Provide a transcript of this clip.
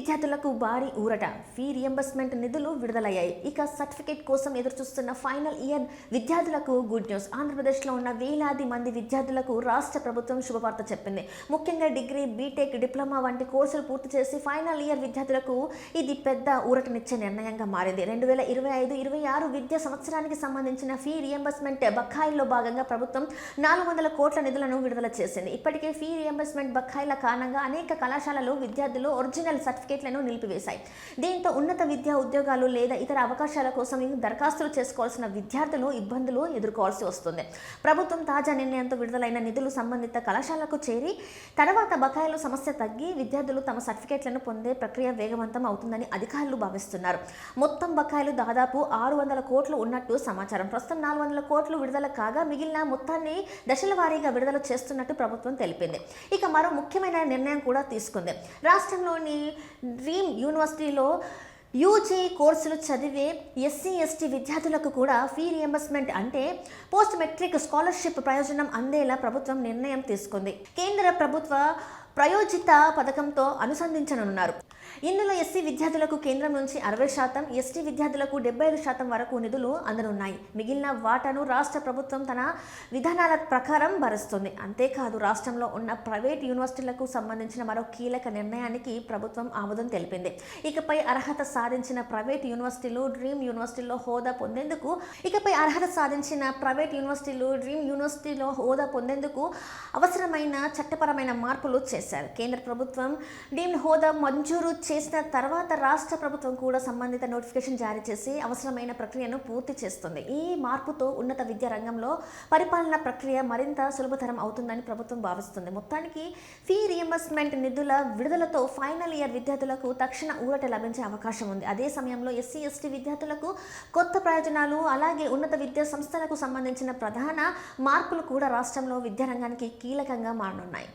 విద్యార్థులకు భారీ ఊరట. ఫీ రియంబర్స్మెంట్ నిధులు విడుదలయ్యాయి. ఇక సర్టిఫికేట్ కోసం ఎదురుచూస్తున్న ఫైనల్ ఇయర్ విద్యార్థులకు గుడ్ న్యూస్. ఆంధ్రప్రదేశ్లో ఉన్న వేలాది మంది విద్యార్థులకు రాష్ట్ర ప్రభుత్వం శుభవార్త చెప్పింది. ముఖ్యంగా డిగ్రీ, బీటెక్, డిప్లొమా వంటి కోర్సులు పూర్తి చేసి ఫైనల్ ఇయర్ విద్యార్థులకు ఇది పెద్ద ఊరటనిచ్చే నిర్ణయంగా మారింది. 2025-26 విద్యా సంవత్సరానికి సంబంధించిన ఫీ రియంబర్స్మెంట్ బకాయిల్లో భాగంగా ప్రభుత్వం 400 కోట్ల నిధులను విడుదల చేసింది. ఇప్పటికే ఫీ రియంబర్స్మెంట్ బకాయిల కారణంగా అనేక కళాశాలలు విద్యార్థులు ఒరిజినల్ సర్టిఫికేట్లను నిలిపివేశాయి. దీంతో ఉన్నత విద్యా ఉద్యోగాలు లేదా ఇతర అవకాశాల కోసం దరఖాస్తులు చేసుకోవాల్సిన విద్యార్థులు ఇబ్బందులు ఎదుర్కోవాల్సి వస్తుంది. ప్రభుత్వం తాజా నిర్ణయంతో విడుదలైన నిధులు సంబంధిత కళాశాలకు చేరి తర్వాత బకాయిల సమస్య తగ్గి విద్యార్థులు తమ సర్టిఫికేట్లను పొందే ప్రక్రియ వేగవంతం అవుతుందని అధికారులు భావిస్తున్నారు. మొత్తం బకాయిలు దాదాపు 600 కోట్లు ఉన్నట్టు సమాచారం. ప్రస్తుతం 400 కోట్లు విడుదల కాగా మిగిలిన మొత్తాన్ని దశల వారీగా విడుదల చేస్తున్నట్టు ప్రభుత్వం తెలిపింది. ఇక మరో ముఖ్యమైన నిర్ణయం కూడా తీసుకుంది. రాష్ట్రంలోని డ్రీమ్ యూనివర్సిటీలో యూజీ కోర్సులు చదివే ఎస్సీ/ఎస్టీ విద్యార్థులకు కూడా ఫీ రియంబర్స్మెంట్ అంటే పోస్ట్ మెట్రిక్ స్కాలర్షిప్ ప్రయోజనం అందేలా ప్రభుత్వం నిర్ణయం తీసుకుంది. కేంద్ర ప్రభుత్వ ప్రయోజిత పథకంతో అనుసంధించనున్నారు. ఇందులో ఎస్సీ విద్యార్థులకు కేంద్రం నుంచి 60%, ఎస్టీ విద్యార్థులకు 75% వరకు నిధులు అందనున్నాయి. మిగిలిన వాటాను రాష్ట్ర ప్రభుత్వం తన విధానాల ప్రకారం భరిస్తుంది. అంతేకాదు రాష్ట్రంలో ఉన్న ప్రైవేట్ యూనివర్సిటీలకు సంబంధించిన మరో కీలక నిర్ణయానికి ప్రభుత్వం ఆమోదం తెలిపింది. ఇకపై అర్హత సాధించిన ప్రైవేట్ యూనివర్సిటీలు డ్రీమ్ యూనివర్సిటీలో హోదా పొందేందుకు అవసరమైన చట్టపరమైన మార్పులు చేశారు. కేంద్ర ప్రభుత్వం డీమ్డ్ హోదా మంజూరు చేసిన తర్వాత రాష్ట్ర ప్రభుత్వం కూడా సంబంధిత నోటిఫికేషన్ జారీ చేసి అవసరమైన ప్రక్రియను పూర్తి చేస్తుంది. ఈ మార్పుతో ఉన్నత విద్యా రంగంలో పరిపాలన ప్రక్రియ మరింత సులభతరం అవుతుందని ప్రభుత్వం భావిస్తుంది. మొత్తానికి ఫీ రియంబర్స్మెంట్ నిధుల విడుదలతో ఫైనల్ ఇయర్ విద్యార్థులకు తక్షణ ఊరట లభించే అవకాశం ఉంది. అదే సమయంలో ఎస్సీ/ఎస్టీ విద్యార్థులకు కొత్త ప్రయోజనాలు, అలాగే ఉన్నత విద్యా సంస్థలకు సంబంధించిన ప్రధాన మార్పులు కూడా రాష్ట్రంలో విద్యారంగానికి కీలకంగా మారనున్నాయి.